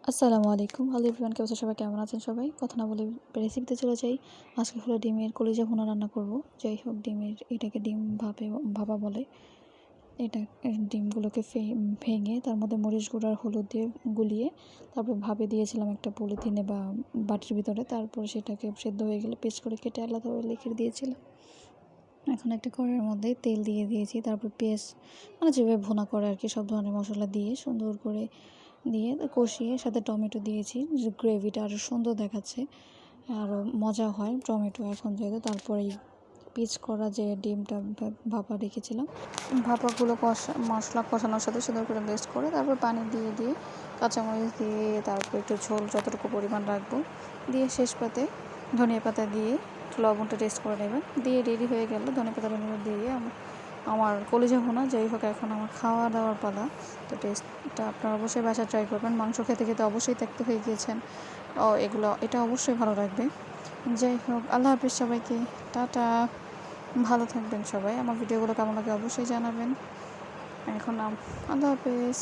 আসসালামু আলাইকুম। Hello everyone, কেমন আছেন সবাই? কেমন আছেন সবাই? কথা না বলে রেসিপিতে চলে যাই। আজকে হলো ডিমের কলিজা ভুনা রান্না করব। যাই হোক, এটাকে ডিম ভাপা বলে। এটা ডিমগুলোকে ভেঙে তার মধ্যে মরিচ গুঁড়ো আর হলুদ দিয়ে গুলিয়ে তারপরে ভাপে দিয়েছিলাম একটা পলিথিনে বা বাটির ভিতরে। তারপরে সেটাকে সেদ্ধ হয়ে গেলে পেস্ট করে কেটে আলাদাভাবে রেখে দিয়েছিলাম। এখন একটা কড়াইয়ের মধ্যে তেল দিয়ে দিয়েছি। তারপর পেঁয়াজ মানে যেভাবে ভুনা করে আর কি, সব ধরনের মশলা দিয়ে সুন্দর করে দিয়ে কষিয়ে সাথে টমেটো দিয়েছি, যে গ্রেভিটা আরও সুন্দর দেখাচ্ছে, আরও মজা হয় টমেটো এখন যেহেতু। তারপরে পিচ করা যে ডিমটা ভাপা রেখেছিলাম, ভাপাগুলো মশলা কষানোর সাথে সুন্দর করে পেস্ট করে তারপর পানি দিয়ে কাঁচামরিচ দিয়ে তারপর একটু ঝোল যতটুকু পরিমাণ রাখবো দিয়ে শেষ পাতে ধনিয়া পাতা দিয়ে লবণটা টেস্ট করে নেবেন, দিয়ে রেডি হয়ে গেল। ধনিয়া পাতা দিয়ে আমার কলিজা ভুনা। যাই হোক, এখন আমার খাওয়া দাওয়ার পালা। তো টেস্টটা আপনারা অবশ্যই বাসায় ট্রাই করবেন। মাংস খেতে খেতে অবশ্যই ত্যাক্ত হয়ে গিয়েছেন, এটা অবশ্যই ভালো লাগবে। যাই হোক, আল্লাহ হাফিজ সবাইকে, টাটা। ভালো থাকবেন সবাই। আমার ভিডিওগুলো কেমন লাগে অবশ্যই জানাবেন। এখন আল্লাহ হাফিজ।